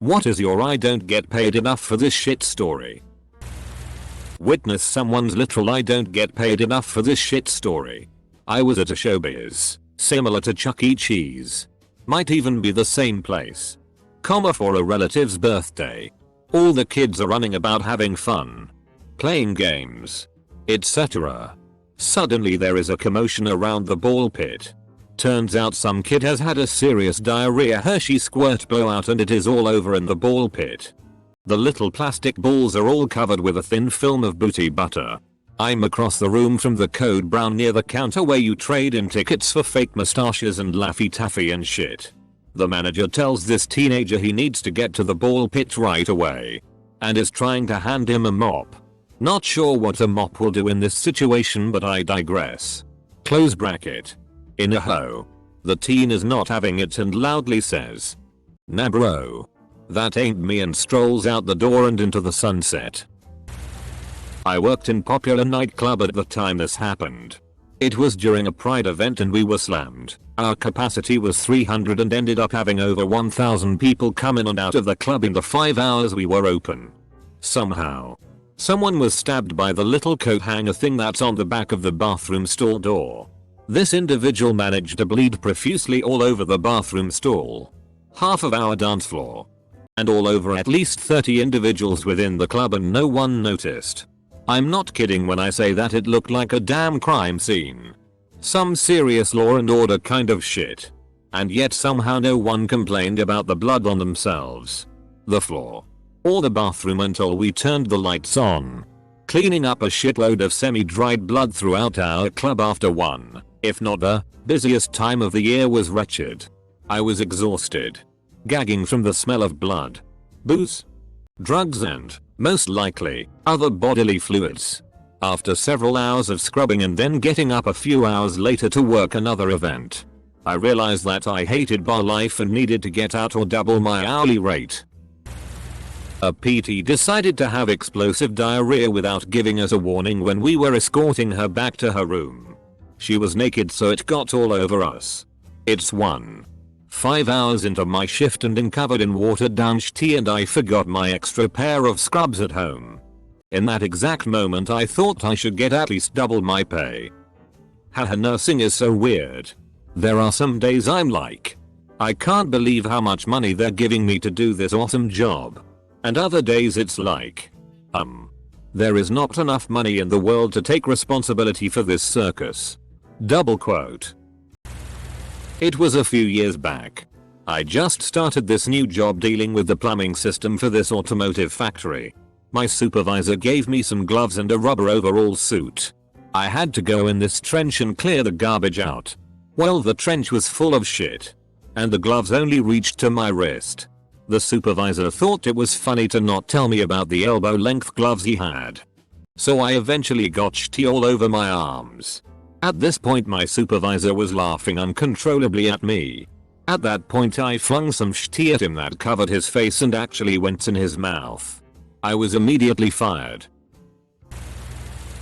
What is your I don't get paid enough for this shit story? Witness someone's literal I don't get paid enough for this shit story. I was at a showbiz, similar to Chuck E. Cheese. Might even be the same place. For a relative's birthday. All the kids are running about having fun. Playing games. Etc. Suddenly there is a commotion around the ball pit. Turns out some kid has had a serious diarrhea Hershey squirt blowout and it is all over in the ball pit. The little plastic balls are all covered with a thin film of booty butter. I'm across the room from the Code Brown near the counter where you trade in tickets for fake mustaches and Laffy Taffy and shit. The manager tells this teenager he needs to get to the ball pit right away. And is trying to hand him a mop. Not sure what a mop will do in this situation but I digress. Close bracket. In a hoe. The teen is not having it and loudly says, "Nah bro. That ain't me," and strolls out the door and into the sunset. I worked in popular nightclub at the time this happened. It was during a Pride event and we were slammed. Our capacity was 300 and ended up having over 1,000 people come in and out of the club in the 5 hours we were open. Somehow. Someone was stabbed by the little coat hanger thing that's on the back of the bathroom stall door. This individual managed to bleed profusely all over the bathroom stall. Half of our dance floor. And all over at least 30 individuals within the club and no one noticed. I'm not kidding when I say that it looked like a damn crime scene. Some serious law and order kind of shit. And yet somehow no one complained about the blood on themselves. The floor. Or the bathroom until we turned the lights on. Cleaning up a shitload of semi-dried blood throughout our club after one, if not the, busiest time of the year was wretched. I was exhausted. Gagging from the smell of blood. Booze. Drugs and, most likely, other bodily fluids. After several hours of scrubbing and then getting up a few hours later to work another event, I realized that I hated bar life and needed to get out or double my hourly rate. A PT decided to have explosive diarrhea without giving us a warning when we were escorting her back to her room. She was naked so it got all over us. It's 5 hours into my shift and covered in watered down tea and I forgot my extra pair of scrubs at home. In that exact moment I thought I should get at least double my pay. Haha, nursing is so weird. There are some days I'm like, I can't believe how much money they're giving me to do this awesome job. And other days it's like, there is not enough money in the world to take responsibility for this circus. Double quote. It was a few years back. I just started this new job dealing with the plumbing system for this automotive factory. My supervisor gave me some gloves and a rubber overall suit. I had to go in this trench and clear the garbage out. Well, the trench was full of shit. And the gloves only reached to my wrist. The supervisor thought it was funny to not tell me about the elbow length gloves he had. So I eventually got tea all over my arms. At this point my supervisor was laughing uncontrollably at me. At that point I flung some tea at him that covered his face and actually went in his mouth. I was immediately fired.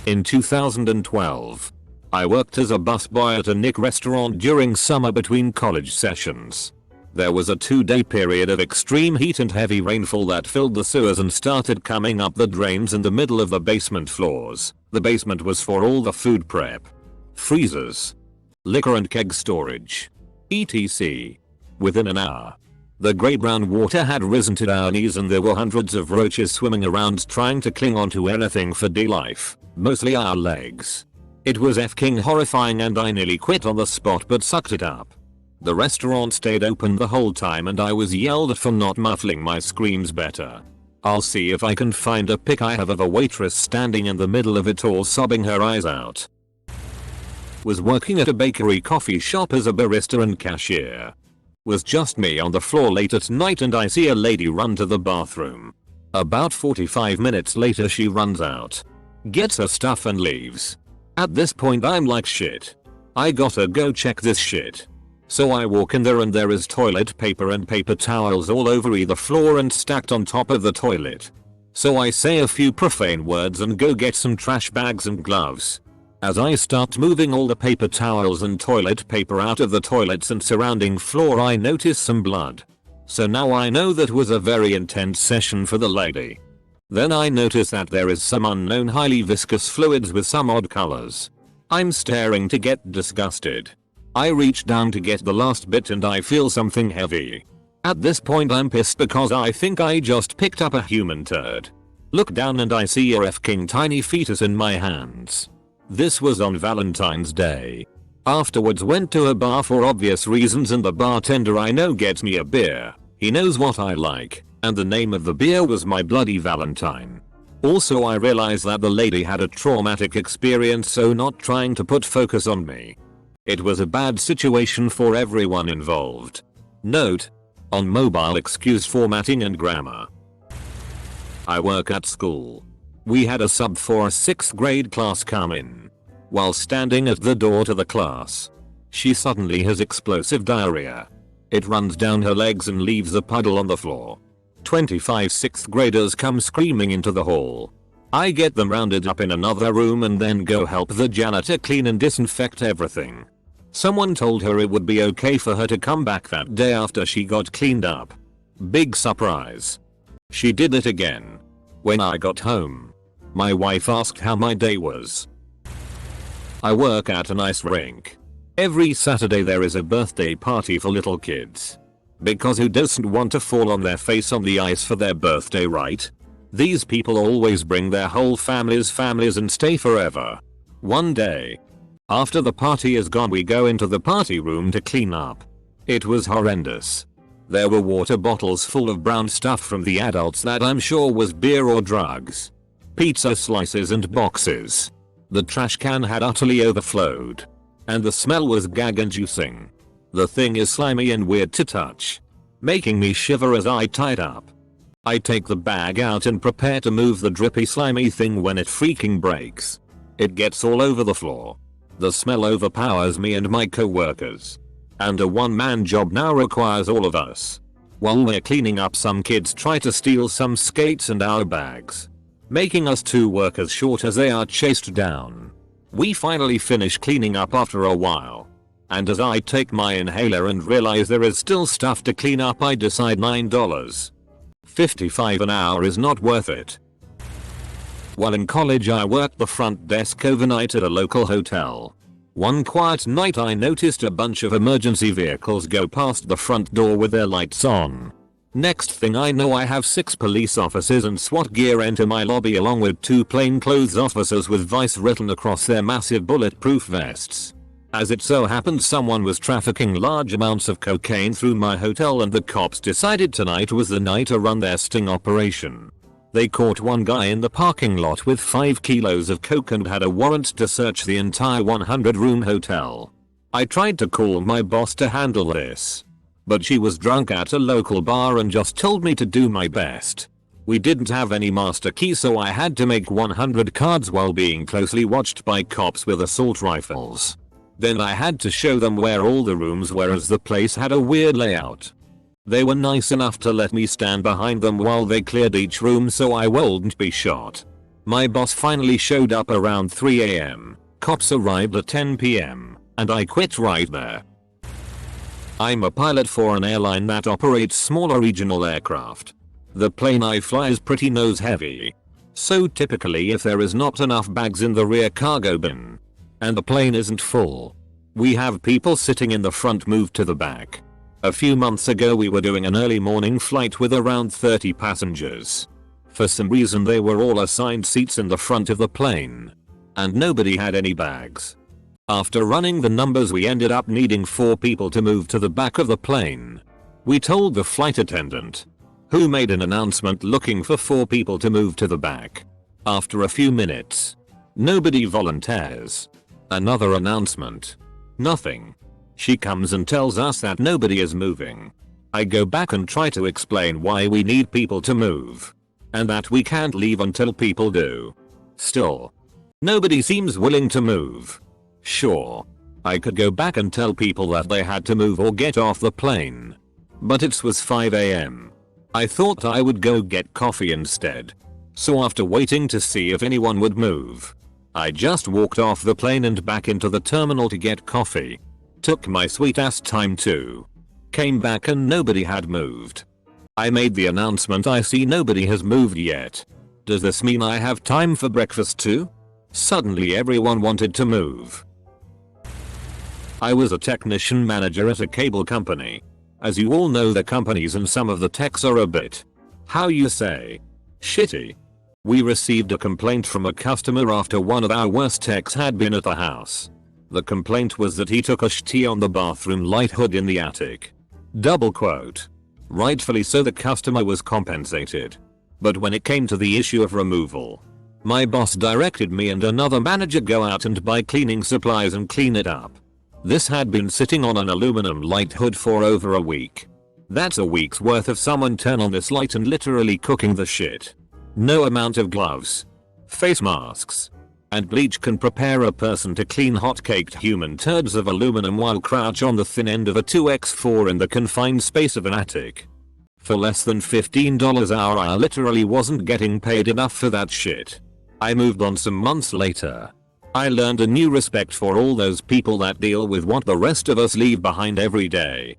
In 2012, I worked as a busboy at a Nick restaurant during summer between college sessions. There was a 2-day period of extreme heat and heavy rainfall that filled the sewers and started coming up the drains in the middle of the basement floors. The basement was for all the food prep, freezers, liquor and keg storage, etc. Within an hour, the grey brown water had risen to our knees and there were hundreds of roaches swimming around trying to cling onto anything for dear life, mostly our legs. It was f***ing horrifying and I nearly quit on the spot but sucked it up. The restaurant stayed open the whole time and I was yelled at for not muffling my screams better. I'll see if I can find a pic I have of a waitress standing in the middle of it all sobbing her eyes out. Was working at a bakery coffee shop as a barista and cashier. Was just me on the floor late at night and I see a lady run to the bathroom. About 45 minutes later she runs out, gets her stuff and leaves. At this point I'm like shit. I gotta go check this shit. So I walk in there and there is toilet paper and paper towels all over either floor and stacked on top of the toilet. So I say a few profane words and go get some trash bags and gloves. As I start moving all the paper towels and toilet paper out of the toilets and surrounding floor I notice some blood. So now I know that was a very intense session for the lady. Then I notice that there is some unknown highly viscous fluids with some odd colors. I'm staring to get disgusted. I reach down to get the last bit and I feel something heavy. At this point I'm pissed because I think I just picked up a human turd. Look down and I see a f***ing tiny fetus in my hands. This was on Valentine's Day. Afterwards went to a bar for obvious reasons and the bartender I know gets me a beer. He knows what I like, and the name of the beer was My Bloody Valentine. Also I realized that the lady had a traumatic experience, so not trying to put focus on me. It was a bad situation for everyone involved. Note: on mobile excuse formatting and grammar. I work at school. We had a sub for a 6th grade class come in. While standing at the door to the class, she suddenly has explosive diarrhea. It runs down her legs and leaves a puddle on the floor. 25 6th graders come screaming into the hall. I get them rounded up in another room and then go help the janitor clean and disinfect everything. Someone told her it would be okay for her to come back that day after she got cleaned up. Big surprise. She did it again. When I got home, my wife asked how my day was. I work at an ice rink. Every Saturday there is a birthday party for little kids. Because who doesn't want to fall on their face on the ice for their birthday, right? These people always bring their whole families and stay forever. One day, after the party is gone, we go into the party room to clean up. It was horrendous. There were water bottles full of brown stuff from the adults that I'm sure was beer or drugs. Pizza slices and boxes. The trash can had utterly overflowed. And the smell was gag-inducing. The thing is slimy and weird to touch, making me shiver as I tie it up. I take the bag out and prepare to move the drippy slimy thing when it freaking breaks. It gets all over the floor. The smell overpowers me and my co-workers. And a one-man job now requires all of us. While we're cleaning up, some kids try to steal some skates and our bags, making us 2 workers short as they are chased down. We finally finish cleaning up after a while. And as I take my inhaler and realize there is still stuff to clean up, I decide $9.55 an hour is not worth it. While in college I worked the front desk overnight at a local hotel. One quiet night I noticed a bunch of emergency vehicles go past the front door with their lights on. Next thing I know, I have 6 police officers and SWAT gear enter my lobby along with 2 plainclothes officers with Vice written across their massive bulletproof vests. As it so happened, someone was trafficking large amounts of cocaine through my hotel and the cops decided tonight was the night to run their sting operation. They caught one guy in the parking lot with 5 kilos of coke and had a warrant to search the entire 100-room hotel. I tried to call my boss to handle this, but she was drunk at a local bar and just told me to do my best. We didn't have any master key, so I had to make 100 cards while being closely watched by cops with assault rifles. Then I had to show them where all the rooms were, as the place had a weird layout. They were nice enough to let me stand behind them while they cleared each room so I wouldn't be shot. My boss finally showed up around 3 AM. Cops arrived at 10 PM, and I quit right there. I'm a pilot for an airline that operates smaller regional aircraft. The plane I fly is pretty nose heavy. So typically, if there is not enough bags in the rear cargo bin, and the plane isn't full, we have people sitting in the front move to the back. A few months ago we were doing an early morning flight with around 30 passengers. For some reason they were all assigned seats in the front of the plane, and nobody had any bags. After running the numbers, we ended up needing 4 people to move to the back of the plane. We told the flight attendant, who made an announcement looking for 4 people to move to the back. After a few minutes, nobody volunteers. Another announcement. Nothing. She comes and tells us that nobody is moving. I go back and try to explain why we need people to move, and that we can't leave until people do. Still, nobody seems willing to move. Sure, I could go back and tell people that they had to move or get off the plane, but it was 5 AM. I thought I would go get coffee instead. So after waiting to see if anyone would move, I just walked off the plane and back into the terminal to get coffee. Took my sweet ass time too. Came back and nobody had moved. I made the announcement. I see nobody has moved yet. Does this mean I have time for breakfast too? Suddenly everyone wanted to move. I was a technician manager at a cable company. As you all know, the companies and some of the techs are a bit, how you say, shitty. We received a complaint from a customer after one of our worst techs had been at the house. The complaint was that he took a shitty on the bathroom light hood in the attic. Double quote. Rightfully so, the customer was compensated. But when it came to the issue of removal, my boss directed me and another manager go out and buy cleaning supplies and clean it up. This had been sitting on an aluminum light hood for over a week. That's a week's worth of someone turn on this light and literally cooking the shit. No amount of gloves, face masks, and bleach can prepare a person to clean hot-caked human turds of aluminum while crouch on the thin end of a 2x4 in the confined space of an attic. For less than $15 an hour, I literally wasn't getting paid enough for that shit. I moved on some months later. I learned a new respect for all those people that deal with what the rest of us leave behind every day.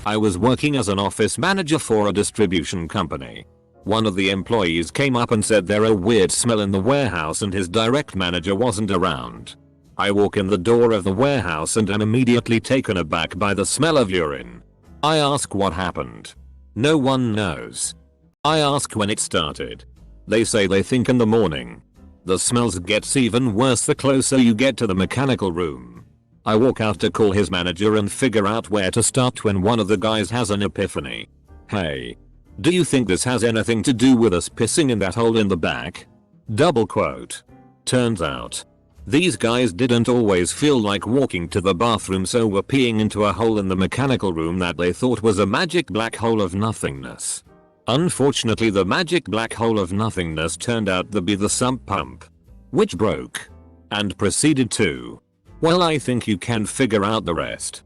I was working as an office manager for a distribution company. One of the employees came up and said there a weird smell in the warehouse and his direct manager wasn't around. I walk in the door of the warehouse and am immediately taken aback by the smell of urine. I ask what happened. No one knows. I ask when it started. They say they think in the morning. The smells gets even worse the closer you get to the mechanical room. I walk out to call his manager and figure out where to start when one of the guys has an epiphany. Hey, do you think this has anything to do with us pissing in that hole in the back? Double quote. Turns out, these guys didn't always feel like walking to the bathroom, so were peeing into a hole in the mechanical room that they thought was a magic black hole of nothingness. Unfortunately, the magic black hole of nothingness turned out to be the sump pump, which broke and proceeded to, well, I think you can figure out the rest.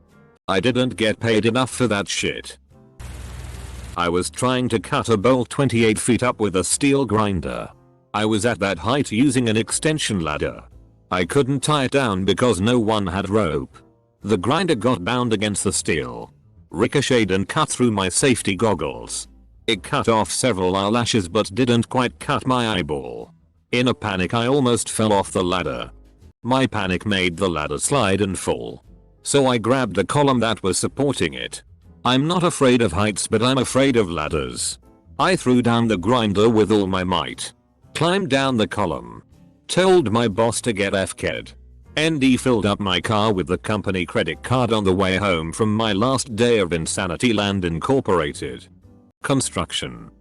I didn't get paid enough for that shit. I was trying to cut a bolt 28 feet up with a steel grinder. I was at that height using an extension ladder. I couldn't tie it down because no one had rope. The grinder got bound against the steel, ricocheted and cut through my safety goggles. It cut off several eyelashes but didn't quite cut my eyeball. In a panic, I almost fell off the ladder. My panic made the ladder slide and fall. So I grabbed a column that was supporting it. I'm not afraid of heights, but I'm afraid of ladders. I threw down the grinder with all my might, climbed down the column, told my boss to get FK'd. ND filled up my car with the company credit card on the way home from my last day of Insanity Land Incorporated. Construction.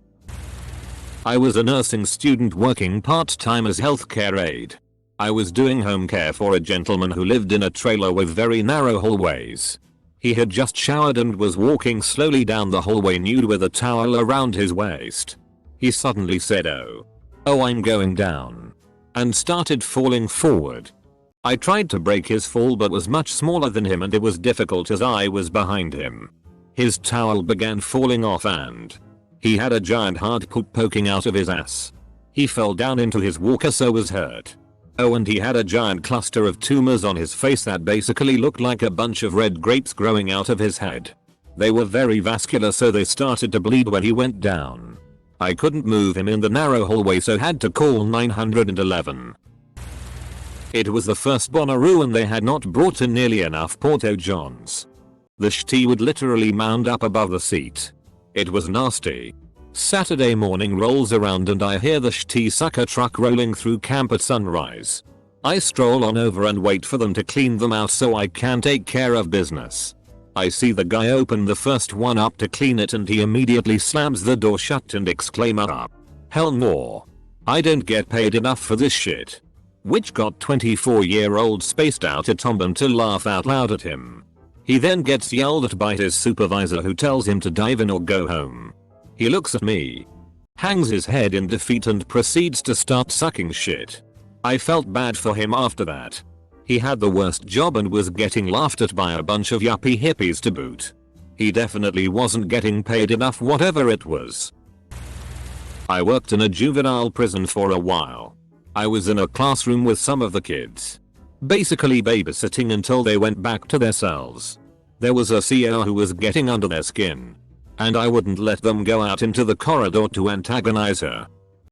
I was a nursing student working part-time as healthcare aide. I was doing home care for a gentleman who lived in a trailer with very narrow hallways. He had just showered and was walking slowly down the hallway nude with a towel around his waist. He suddenly said, oh, I'm going down, and started falling forward. I tried to break his fall but was much smaller than him and it was difficult as I was behind him. His towel began falling off and he had a giant hard poop poking out of his ass. He fell down into his walker, so was hurt. Oh, and he had a giant cluster of tumors on his face that basically looked like a bunch of red grapes growing out of his head. They were very vascular, so they started to bleed when he went down. I couldn't move him in the narrow hallway, so had to call 911. It was the first Bonnaroo and they had not brought in nearly enough Porto Johns. The shitty would literally mound up above the seat. It was nasty. Saturday morning rolls around and I hear the shitty sucker truck rolling through camp at sunrise. I stroll on over and wait for them to clean them out so I can take care of business. I see the guy open the first one up to clean it and he immediately slams the door shut and exclaim, "Up. Hell no. I don't get paid enough for this shit." Which got 24-year-old spaced out at Tomben to laugh out loud at him. He then gets yelled at by his supervisor who tells him to dive in or go home. He looks at me, hangs his head in defeat and proceeds to start sucking shit. I felt bad for him after that. He had the worst job and was getting laughed at by a bunch of yuppie hippies to boot. He definitely wasn't getting paid enough, whatever it was. I worked in a juvenile prison for a while. I was in a classroom with some of the kids, basically babysitting until they went back to their cells. There was a CO who was getting under their skin. and I wouldn't let them go out into the corridor to antagonize her.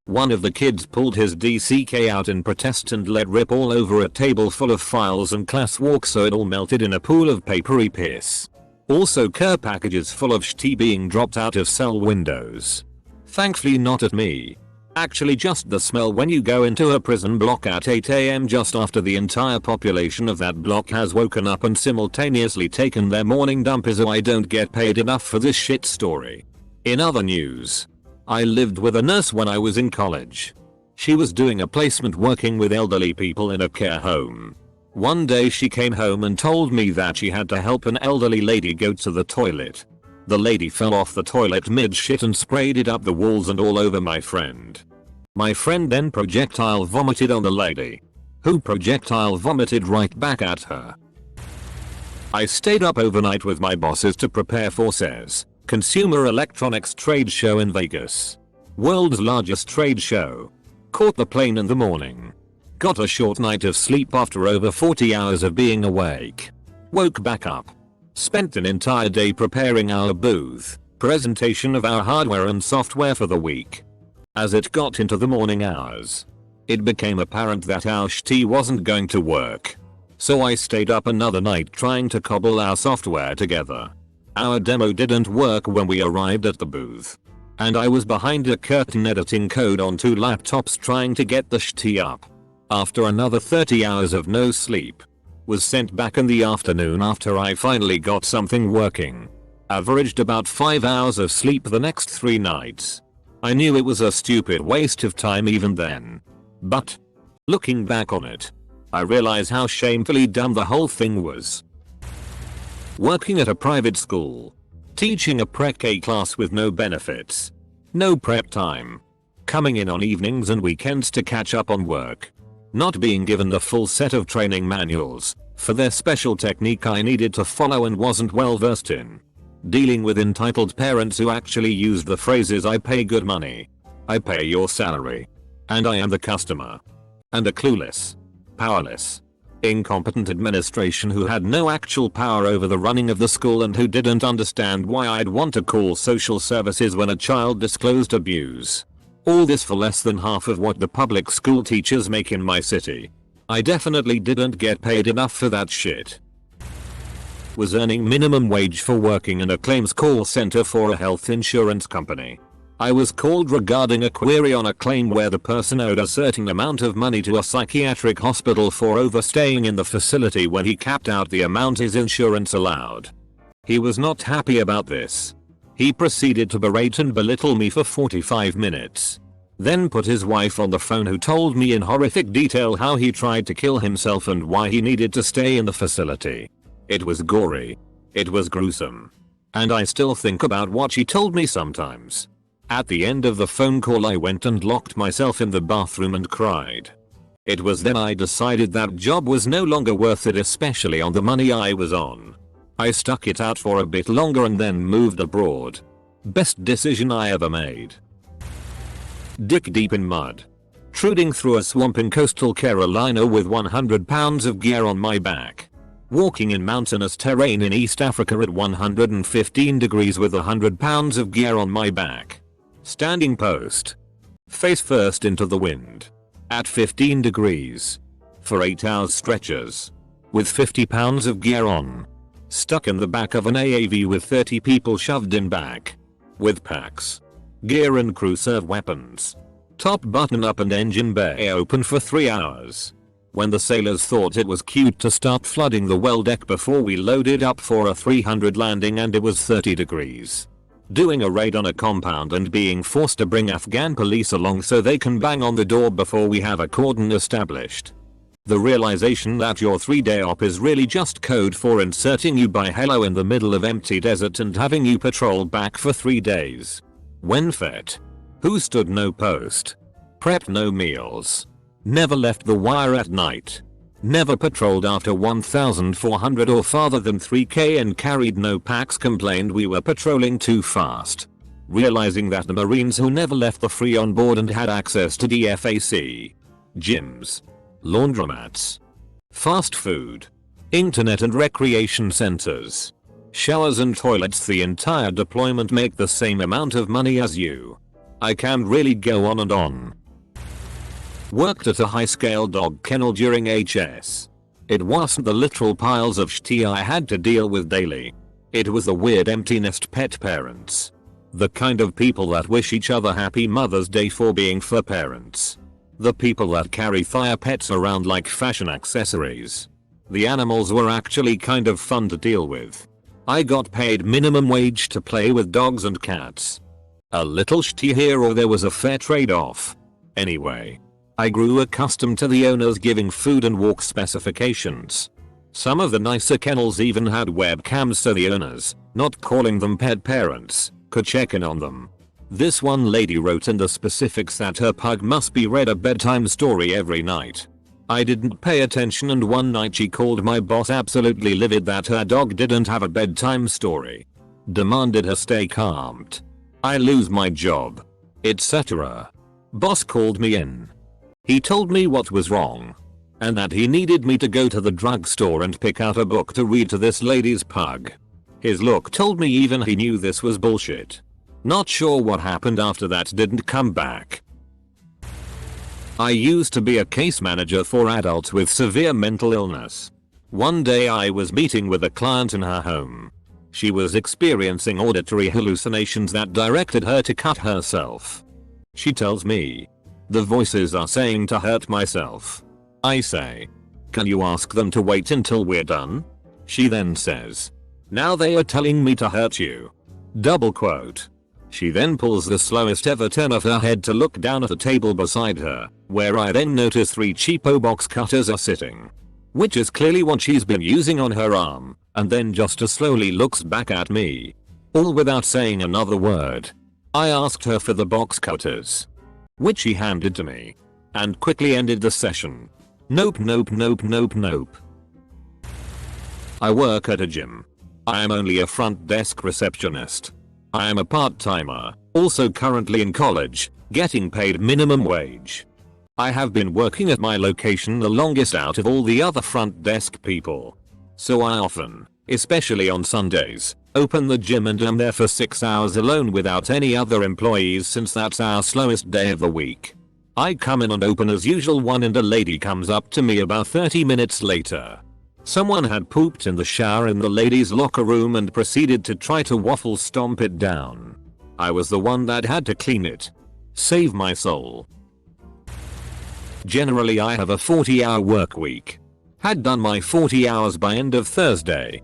One of the kids pulled his DCK out in protest and let rip all over a table full of files and classwork, so it all melted in a pool of papery piss. Also care packages full of shit being dropped out of cell windows. Thankfully not at me. Actually just the smell when you go into a prison block at 8 AM just after the entire population of that block has woken up and simultaneously taken their morning dump is why I don't get paid enough for this shit story. In other news, I lived with a nurse when I was in college. She was doing a placement working with elderly people in a care home. One day she came home and told me that she had to help an elderly lady go to the toilet. The lady fell off the toilet mid-shit and sprayed it up the walls and all over my friend. My friend then projectile vomited on the lady, who projectile vomited right back at her. I stayed up overnight with my bosses to prepare for CES, Consumer Electronics Trade Show in Vegas. World's largest trade show. Caught the plane in the morning. Got a short night of sleep after over 40 hours of being awake. Woke back up. Spent an entire day preparing our booth, presentation of our hardware and software for the week. As it got into the morning hours, it became apparent that our shit wasn't going to work. So I stayed up another night trying to cobble our software together. Our demo didn't work when we arrived at the booth, and I was behind a curtain editing code on 2 laptops trying to get the shit up. After another 30 hours of no sleep, was sent back in the afternoon after I finally got something working. Averaged about 5 hours of sleep the next 3 nights. I knew it was a stupid waste of time even then. But, looking back on it, I realize how shamefully dumb the whole thing was. Working at a private school. Teaching a pre-K class with no benefits. No prep time. Coming in on evenings and weekends to catch up on work. Not being given the full set of training manuals for their special technique I needed to follow and wasn't well versed in. Dealing with entitled parents who actually used the phrases "I pay good money," "I pay your salary," and "I am the customer." And a clueless, powerless, incompetent administration who had no actual power over the running of the school and who didn't understand why I'd want to call social services when a child disclosed abuse. All this for less than half of what the public school teachers make in my city. I definitely didn't get paid enough for that shit. Was earning minimum wage for working in a claims call center for a health insurance company. I was called regarding a query on a claim where the person owed a certain amount of money to a psychiatric hospital for overstaying in the facility when he capped out the amount his insurance allowed. He was not happy about this. He proceeded to berate and belittle me for 45 minutes. Then put his wife on the phone, who told me in horrific detail how he tried to kill himself and why he needed to stay in the facility. It was gory. It was gruesome. And I still think about what she told me sometimes. At the end of the phone call I went and locked myself in the bathroom and cried. It was then I decided that job was no longer worth it, especially on the money I was on. I stuck it out for a bit longer and then moved abroad. Best decision I ever made. Dick deep in mud. Trudging through a swamp in coastal Carolina with 100 pounds of gear on my back. Walking in mountainous terrain in East Africa at 115 degrees with 100 pounds of gear on my back. Standing post. Face first into the wind. At 15 degrees. For 8 hours stretches. With 50 pounds of gear on. Stuck in the back of an AAV with 30 people shoved in back. With packs. Gear and crew serve weapons. Top button up and engine bay open for 3 hours. When the sailors thought it was cute to start flooding the well deck before we loaded up for a 300 landing and it was 30 degrees. Doing a raid on a compound and being forced to bring Afghan police along so they can bang on the door before we have a cordon established. The realization that your 3-day op is really just code for inserting you by hello in the middle of empty desert and having you patrol back for 3 days. When fed. Who stood no post. Prepped no meals. Never left the wire at night. Never patrolled after 1,400 or farther than 3K and carried no packs, complained we were patrolling too fast. Realizing that the Marines who never left the free on board and had access to DFAC. Gyms. Laundromats. Fast food. Internet and recreation centers. Showers and toilets, the entire deployment make the same amount of money as you. I can really go on and on. Worked at a high-scale dog kennel during HS. It wasn't the literal piles of shit I had to deal with daily. It was the weird empty nest pet parents. The kind of people that wish each other happy Mother's Day for being fur parents. The people that carry fire pets around like fashion accessories. The animals were actually kind of fun to deal with. I got paid minimum wage to play with dogs and cats. A little shitty here or there was a fair trade-off. Anyway, I grew accustomed to the owners giving food and walk specifications. Some of the nicer kennels even had webcams so the owners, not calling them pet parents, could check in on them. This one lady wrote in the specifics that her pug must be read a bedtime story every night. I didn't pay attention and one night she called my boss absolutely livid that her dog didn't have a bedtime story. Demanded her stay calmed. I lose my job. Etc. Boss called me in. He told me what was wrong. And that he needed me to go to the drugstore and pick out a book to read to this lady's pug. His look told me even he knew this was bullshit. Not sure what happened after that, didn't come back. I used to be a case manager for adults with severe mental illness. One day I was meeting with a client in her home. She was experiencing auditory hallucinations that directed her to cut herself. She tells me, "The voices are saying to hurt myself." I say, "Can you ask them to wait until we're done?" She then says, "Now they are telling me to hurt you." Double quote. She then pulls the slowest ever turn of her head to look down at the table beside her, where I then notice 3 cheapo box cutters are sitting. Which is clearly what she's been using on her arm, and then just as slowly looks back at me. All without saying another word. I asked her for the box cutters, which she handed to me, and quickly ended the session. Nope. I work at a gym. I am only a front desk receptionist. I am a part-timer, also currently in college, getting paid minimum wage. I have been working at my location the longest out of all the other front desk people. So I often, especially on Sundays, open the gym and am there for 6 hours alone without any other employees since that's our slowest day of the week. I come in and open as usual and a lady comes up to me about 30 minutes later. Someone had pooped in the shower in the ladies' locker room and proceeded to try to waffle stomp it down. I was the one that had to clean it. Save my soul. Generally I have a 40-hour work week. Had done my 40 hours by end of Thursday.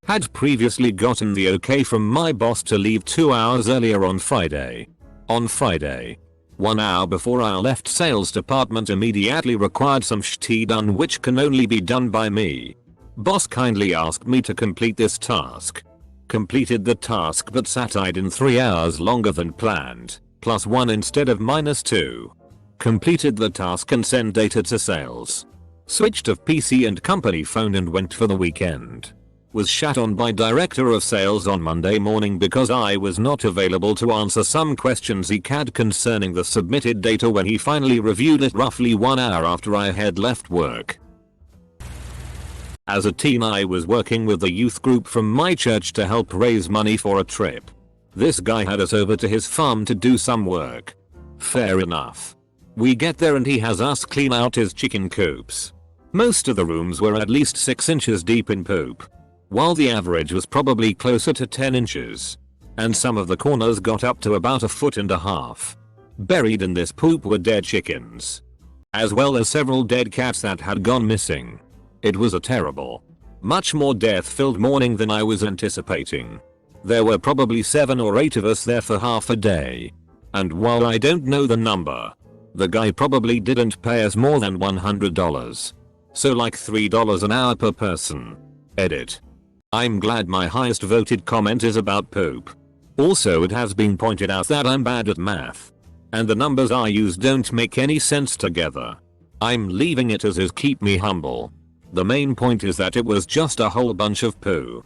Had previously gotten the okay from my boss to leave 2 hours earlier on Friday. On Friday, 1 hour before I left, sales department immediately required some shit done which can only be done by me. Boss kindly asked me to complete this task. Completed the task but sat idle 3 hours longer than planned, +1 instead of -2. Completed the task and sent data to sales. Switched off PC and company phone and went for the weekend. Was shat on by director of sales on Monday morning because I was not available to answer some questions he had concerning the submitted data when he finally reviewed it roughly 1 hour after I had left work. As a teen I was working with a youth group from my church to help raise money for a trip. This guy had us over to his farm to do some work. Fair enough. We get there and he has us clean out his chicken coops. Most of the rooms were at least 6 inches deep in poop, while the average was probably closer to 10 inches. And some of the corners got up to about 1.5 feet. Buried in this poop were dead chickens, as well as several dead cats that had gone missing. It was a terrible, much more death-filled morning than I was anticipating. There were probably 7 or 8 of us there for half a day. And while I don't know the number, the guy probably didn't pay us more than $100. So like $3 an hour per person. Edit. I'm glad my highest voted comment is about poop. Also it has been pointed out that I'm bad at math. And the numbers I use don't make any sense together. I'm leaving it as is, keep me humble. The main point is that it was just a whole bunch of poo.